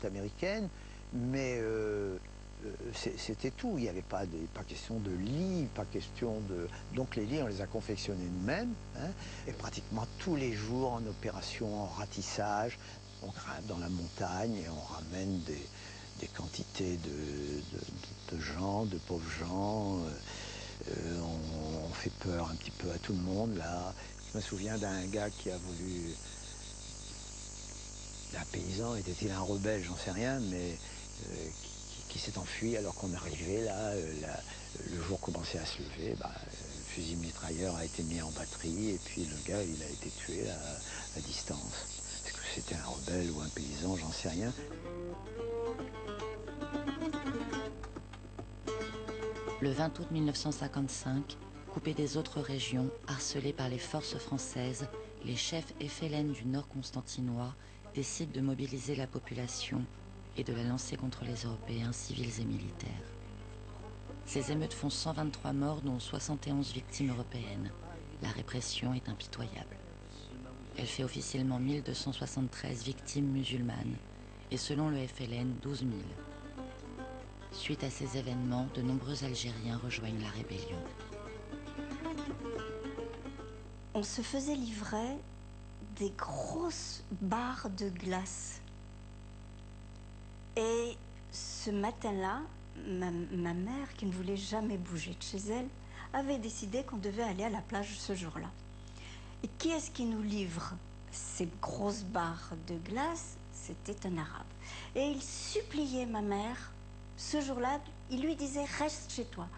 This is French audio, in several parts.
américaine, mais c'était tout. Il n'y avait pas question de lit, pas question de... Donc les lits, on les a confectionnés nous-mêmes, hein, et pratiquement tous les jours en opération, en ratissage. On grimpe dans la montagne et on ramène des quantités de gens, de pauvres gens. On fait peur un petit peu à tout le monde, là. Je me souviens d'un gars qui a voulu... Un paysan, était-il un rebelle, j'en sais rien, mais qui s'est enfui alors qu'on arrivait là, le jour commençait à se lever, le fusil mitrailleur a été mis en batterie et puis le gars il a été tué à distance. Est-ce que c'était un rebelle ou un paysan, j'en sais rien. Le 20 août 1955, coupés des autres régions, harcelés par les forces françaises, les chefs FLN du Nord constantinois décide de mobiliser la population et de la lancer contre les Européens civils et militaires. Ces émeutes font 123 morts, dont 71 victimes européennes. La répression est impitoyable. Elle fait officiellement 1273 victimes musulmanes et selon le FLN, 12 000. Suite à ces événements, de nombreux Algériens rejoignent la rébellion. On se faisait livrer des grosses barres de glace. Et ce matin-là, ma mère, qui ne voulait jamais bouger de chez elle, avait décidé qu'on devait aller à la plage ce jour-là. Et qui est-ce qui nous livre ces grosses barres de glace? C'était un arabe. Et il suppliait ma mère, ce jour-là, il lui disait « Reste chez toi,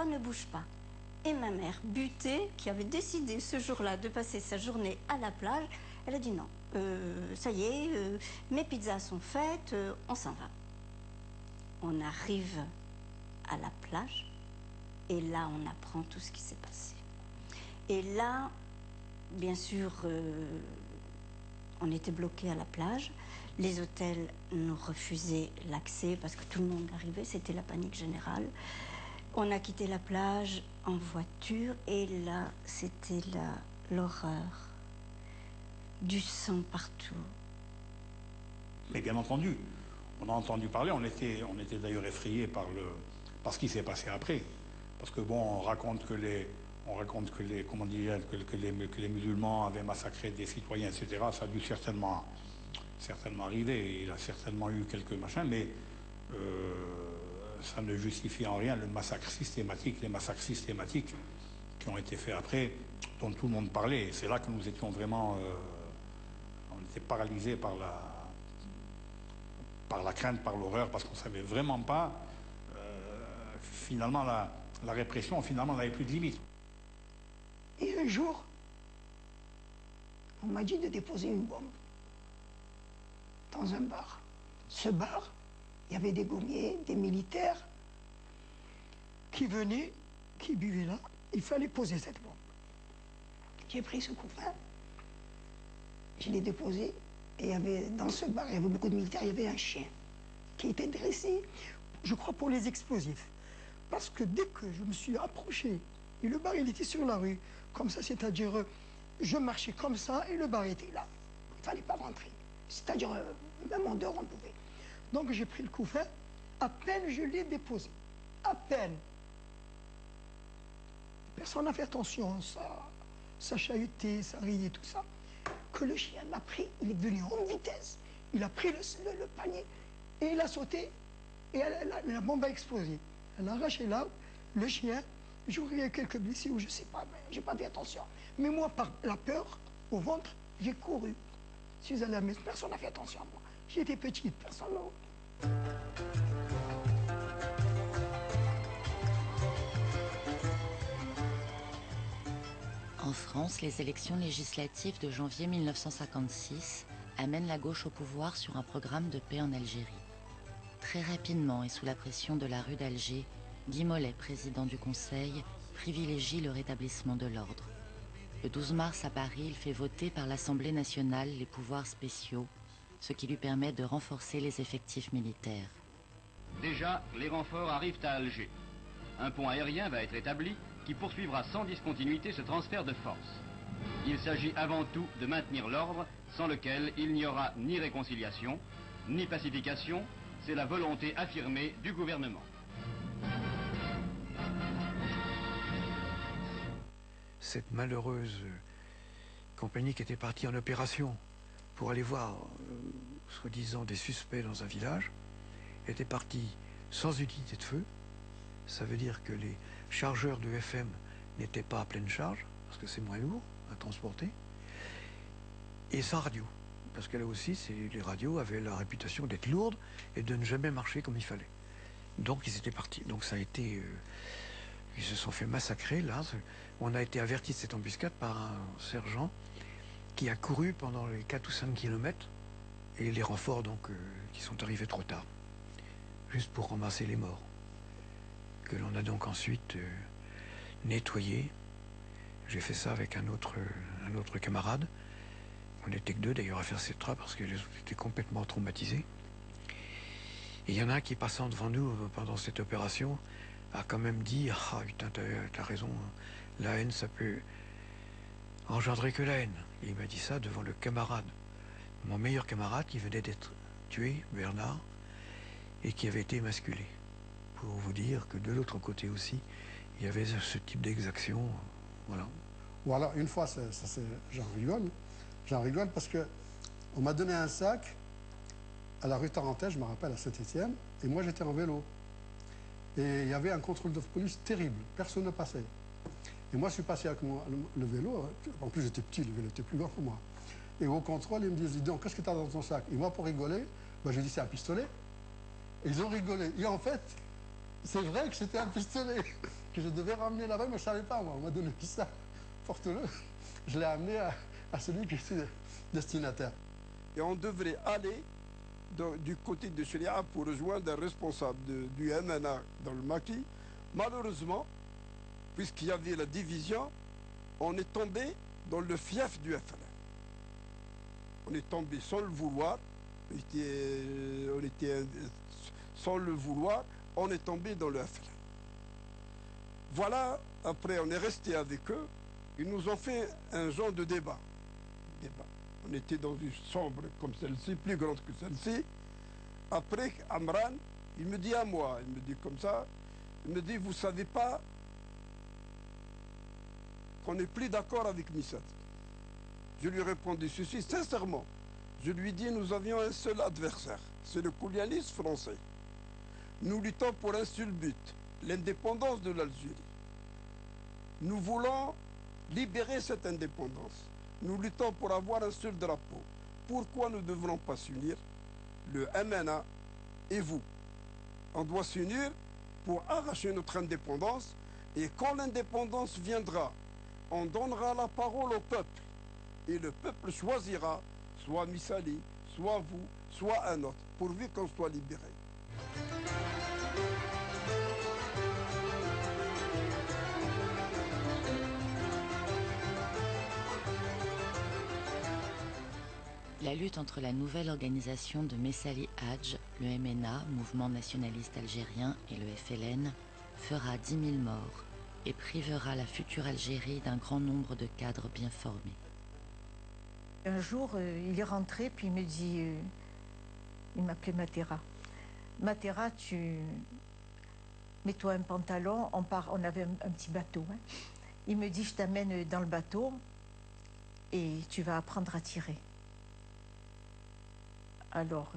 ne bouge pas ». Et ma mère, butée, qui avait décidé ce jour-là de passer sa journée à la plage, elle a dit non, ça y est, mes pizzas sont faites, on s'en va. On arrive à la plage et là on apprend tout ce qui s'est passé. Et là, bien sûr, on était bloqués à la plage. Les hôtels nous refusaient l'accès parce que tout le monde arrivait, c'était la panique générale. On a quitté la plage en voiture et là, c'était l'horreur. Du sang partout. Mais bien entendu, on a entendu parler, on était d'ailleurs effrayés par ce qui s'est passé après. Parce que bon, on raconte que les musulmans avaient massacré des citoyens, etc. Ça a dû certainement arriver. Il a certainement eu quelques machins, mais ça ne justifie en rien les massacres systématiques qui ont été faits après, dont tout le monde parlait. C'est là que nous étions vraiment... on était paralysés par la crainte, par l'horreur, parce qu'on ne savait vraiment pas... finalement, la répression, finalement, n'avait plus de limite. Et un jour, on m'a dit de déposer une bombe dans un bar. Ce bar, il y avait des gommiers, des militaires qui venaient, qui buvaient là. Il fallait poser cette bombe. J'ai pris ce couffin, je l'ai déposé, et il y avait, dans ce bar, il y avait beaucoup de militaires, il y avait un chien qui était dressé, je crois, pour les explosifs. Parce que dès que je me suis approché, et le bar, il était sur la rue, comme ça, c'est-à-dire, je marchais comme ça, et le bar était là. Il ne fallait pas rentrer. C'est-à-dire, même en dehors, on pouvait. Donc j'ai pris le couffin, à peine je l'ai déposé, à peine. Personne n'a fait attention, ça chahutait, ça riait, tout ça. Que le chien m'a pris, il est venu en vitesse, il a pris le panier et il a sauté et la bombe a explosé. Elle a arraché là, le chien, j'aurais eu quelques blessures, je ne sais pas, mais j'ai pas fait attention. Mais moi, par la peur au ventre, j'ai couru. Je suis allé à la maison, personne n'a fait attention à moi. J'étais petite, personne n'a... En France, les élections législatives de janvier 1956 amènent la gauche au pouvoir sur un programme de paix en Algérie. Très rapidement et sous la pression de la rue d'Alger, Guy Mollet, président du Conseil, privilégie le rétablissement de l'ordre. Le 12 mars à Paris, il fait voter par l'Assemblée nationale les pouvoirs spéciaux, ce qui lui permet de renforcer les effectifs militaires. Déjà, les renforts arrivent à Alger. Un pont aérien va être établi qui poursuivra sans discontinuité ce transfert de force. Il s'agit avant tout de maintenir l'ordre, sans lequel il n'y aura ni réconciliation, ni pacification, c'est la volonté affirmée du gouvernement. Cette malheureuse compagnie qui était partie en opération pour aller voir, soi-disant, des suspects dans un village, était partie sans unité de feu. Ça veut dire que les chargeurs de FM n'étaient pas à pleine charge, parce que c'est moins lourd à transporter, et sans radio. Parce que là aussi, les radios avaient la réputation d'être lourdes et de ne jamais marcher comme il fallait. Donc ils étaient partis. Donc ça a été... ils se sont fait massacrer, là. On a été avertis de cette embuscade par un sergent qui a couru pendant les 4 ou 5 kilomètres, et les renforts, donc, qui sont arrivés trop tard, juste pour ramasser les morts, que l'on a donc ensuite nettoyé. J'ai fait ça avec un autre camarade. On n'était que 2 d'ailleurs à faire cette trappe parce que les autres étaient complètement traumatisés. Et il y en a un qui, passant devant nous pendant cette opération, a quand même dit « Ah putain, t'as raison, la haine, ça peut engendrer que la haine. » Et il m'a dit ça devant le camarade, mon meilleur camarade qui venait d'être tué, Bernard, et qui avait été émasculé. Pour vous dire que de l'autre côté aussi, il y avait ce type d'exaction. Voilà. Voilà, une fois, j'en rigole parce que on m'a donné un sac à la rue Tarentaise, je me rappelle, à Saint-Étienne, et moi j'étais en vélo. Et il y avait un contrôle de police terrible, personne ne passait. Et moi je suis passé avec le vélo, en plus j'étais petit, le vélo était plus grand que moi. Et au contrôle, ils me disent, dis donc, qu'est-ce que tu as dans ton sac? Et moi, pour rigoler, j'ai dit, c'est un pistolet. Et ils ont rigolé. Et en fait, c'est vrai que c'était un pistolet que je devais ramener là-bas, mais je ne savais pas, moi. On m'a donné ça, porte-le. Je l'ai amené à celui qui était destinataire. Et on devrait aller du côté de Chelia pour rejoindre un responsable du MNA dans le maquis. Malheureusement, puisqu'il y avait la division, on est tombé dans le fief du FLN. On est tombé sans le vouloir, sans le vouloir, on est tombé dans le FLN. Voilà, après on est resté avec eux, ils nous ont fait un genre de débat. On était dans une chambre comme celle-ci, plus grande que celle-ci. Après, Amran, il me dit à moi, il me dit comme ça, il me dit, vous savez pas qu'on n'est plus d'accord avec Missad. Je lui ai répondu ceci sincèrement. Je lui ai dit, nous avions un seul adversaire, c'est le colonialisme français. Nous luttons pour un seul but, l'indépendance de l'Algérie. Nous voulons libérer cette indépendance. Nous luttons pour avoir un seul drapeau. Pourquoi nous ne devrons pas s'unir, le MNA et vous? On doit s'unir pour arracher notre indépendance, et quand l'indépendance viendra, on donnera la parole au peuple. Et le peuple choisira soit Missali, soit vous, soit un autre, pourvu qu'on soit libéré. La lutte entre la nouvelle organisation de Messali Hadj, le MNA, Mouvement nationaliste algérien, et le FLN, fera 10 000 morts et privera la future Algérie d'un grand nombre de cadres bien formés. Un jour, il est rentré, puis il me dit, il m'appelait Matera. Matera, tu mets-toi un pantalon, on part, on avait un petit bateau. Hein. Il me dit, je t'amène dans le bateau et tu vas apprendre à tirer. Alors,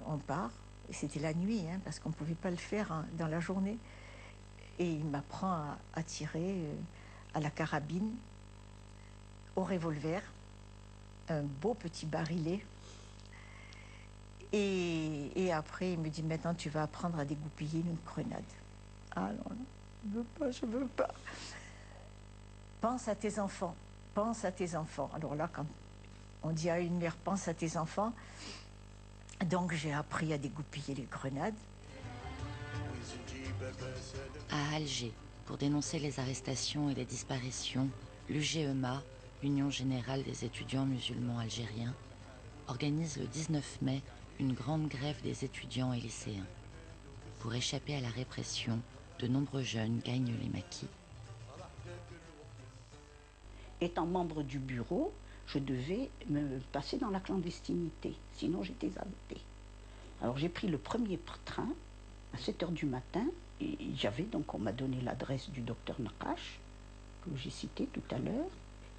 on part, c'était la nuit, hein, parce qu'on ne pouvait pas le faire dans la journée. Et il m'apprend à tirer à la carabine, au revolver, un beau petit barillet. Et après, il me dit, maintenant, tu vas apprendre à dégoupiller une grenade. Ah non, je veux pas. Pense à tes enfants, pense à tes enfants. Alors là, quand on dit à une mère, pense à tes enfants, donc j'ai appris à dégoupiller les grenades. À Alger, pour dénoncer les arrestations et les disparitions, l'UGEMA, Union générale des étudiants musulmans algériens, organise le 19 mai une grande grève des étudiants et lycéens. Pour échapper à la répression, de nombreux jeunes gagnent les maquis. Étant membre du bureau, je devais me passer dans la clandestinité, sinon j'étais arrêtée. Alors j'ai pris le premier train à 7 h du matin. Et j'avais donc, on m'a donné l'adresse du docteur Nakash, que j'ai cité tout à l'heure.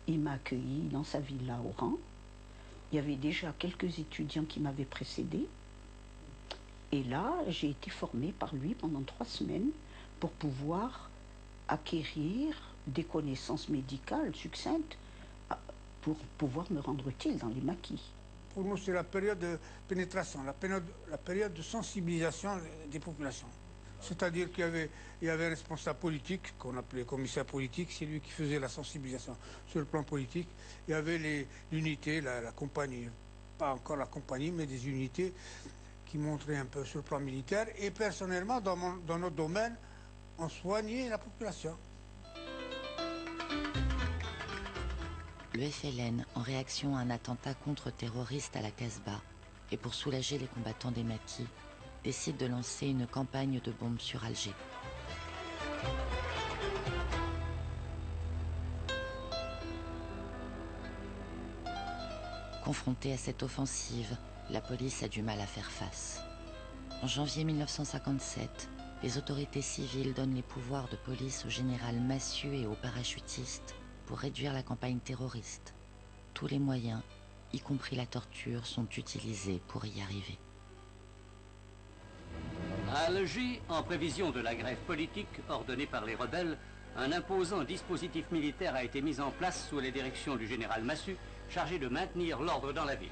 Il m'a accueilli dans sa villa au Oran. Il y avait déjà quelques étudiants qui m'avaient précédé. Et là, j'ai été formée par lui pendant 3 semaines pour pouvoir acquérir des connaissances médicales succinctes pour pouvoir me rendre utile dans les maquis. Pour nous, c'est la période de pénétration, la période de sensibilisation des populations. C'est-à-dire qu'il y avait un responsable politique, qu'on appelait commissaire politique, c'est lui qui faisait la sensibilisation sur le plan politique. Il y avait l'unité, la compagnie, pas encore la compagnie, mais des unités qui montraient un peu sur le plan militaire. Et personnellement, dans notre domaine, on soignait la population. Le FLN, en réaction à un attentat contre-terroriste à la Casbah, et pour soulager les combattants des maquis, décide de lancer une campagne de bombes sur Alger. Confrontée à cette offensive, la police a du mal à faire face. En janvier 1957, les autorités civiles donnent les pouvoirs de police au général Massu et aux parachutistes pour réduire la campagne terroriste. Tous les moyens, y compris la torture, sont utilisés pour y arriver. À Alger, en prévision de la grève politique ordonnée par les rebelles, un imposant dispositif militaire a été mis en place sous la direction du général Massu, chargé de maintenir l'ordre dans la ville.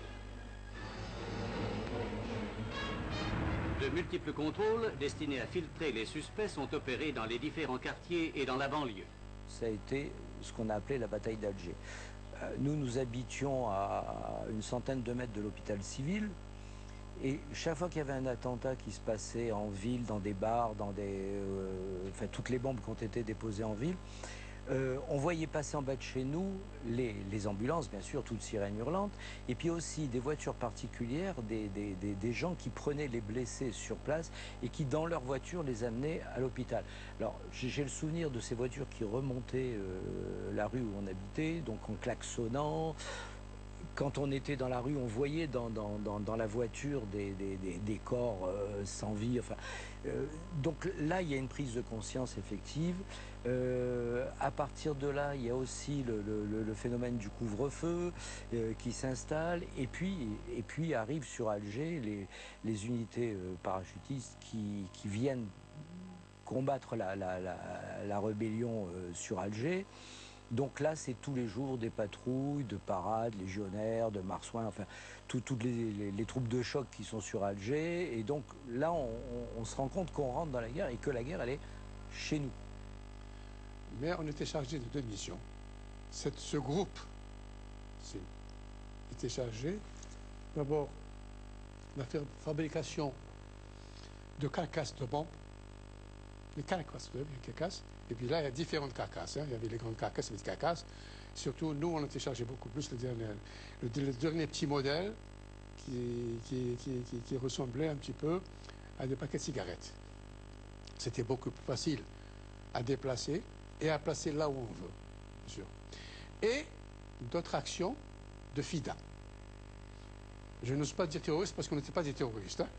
De multiples contrôles destinés à filtrer les suspects sont opérés dans les différents quartiers et dans la banlieue. Ça a été ce qu'on a appelé la bataille d'Alger. Nous habitions à une centaine de mètres de l'hôpital civil. Et chaque fois qu'il y avait un attentat qui se passait en ville, dans des bars, enfin toutes les bombes qui ont été déposées en ville, on voyait passer en bas de chez nous les ambulances, bien sûr, toutes sirènes hurlantes, et puis aussi des voitures particulières, des gens qui prenaient les blessés sur place et qui, dans leur voiture, les amenaient à l'hôpital. Alors, j'ai le souvenir de ces voitures qui remontaient la rue où on habitait, donc en klaxonnant. Quand on était dans la rue, on voyait dans la voiture des corps sans vie. Enfin, donc là, il y a une prise de conscience effective. À partir de là, il y a aussi le phénomène du couvre-feu qui s'installe. Et puis arrivent sur Alger les unités parachutistes qui viennent combattre la rébellion sur Alger. Donc là, c'est tous les jours des patrouilles, de parades, légionnaires, de marsouins, enfin, toutes les troupes de choc qui sont sur Alger. Et donc là, on se rend compte qu'on rentre dans la guerre et que la guerre, elle est chez nous. Mais on était chargé de 2 missions. Ce groupe était chargé, d'abord, de la fabrication de carcasses de bombes, les carcasses, et puis là, il y a différentes carcasses. Hein. Il y avait les grandes carcasses et les petites carcasses. Surtout, nous, on était chargé beaucoup plus le dernier petit modèle qui ressemblait un petit peu à des paquets de cigarettes. C'était beaucoup plus facile à déplacer et à placer là où on veut, bien sûr. Et d'autres actions de FIDA. Je n'ose pas dire terroriste parce qu'on n'était pas des terroristes. Hein.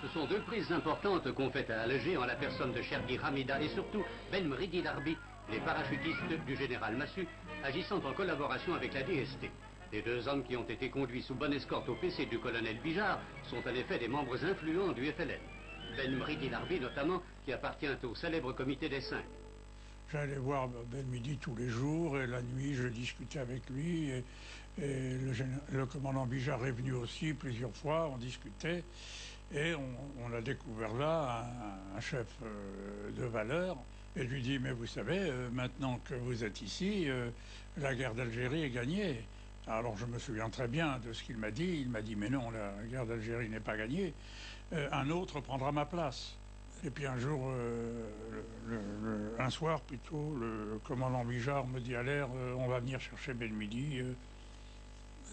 Ce sont 2 prises importantes qu'ont faites à Alger en la personne de Cherki Hamida et surtout Ben Mridi Darbi, les parachutistes du général Massu, agissant en collaboration avec la DST. Les 2 hommes qui ont été conduits sous bonne escorte au PC du colonel Bijard sont en effet des membres influents du FLN. Ben Mridi Darbi notamment, qui appartient au célèbre comité des 5. J'allais voir Ben Midi tous les jours et la nuit je discutais avec lui et le commandant Bijard est venu aussi plusieurs fois, on discutait. Et on a découvert là un chef de valeur et lui dit, mais vous savez, maintenant que vous êtes ici, la guerre d'Algérie est gagnée. Alors je me souviens très bien de ce qu'il m'a dit. Il m'a dit, mais non, la guerre d'Algérie n'est pas gagnée. Un autre prendra ma place. Et puis un jour, un soir plutôt, le commandant Bijard me dit, Allaire, on va venir chercher Ben Midi.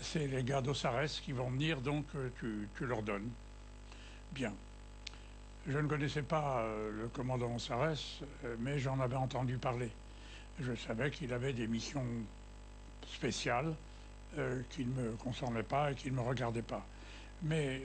C'est les gars d'Ossares qui vont venir, donc tu leur donnes. Bien. Je ne connaissais pas le commandant Sarès, mais j'en avais entendu parler. Je savais qu'il avait des missions spéciales qui ne me concernaient pas et qui ne me regardaient pas. Mais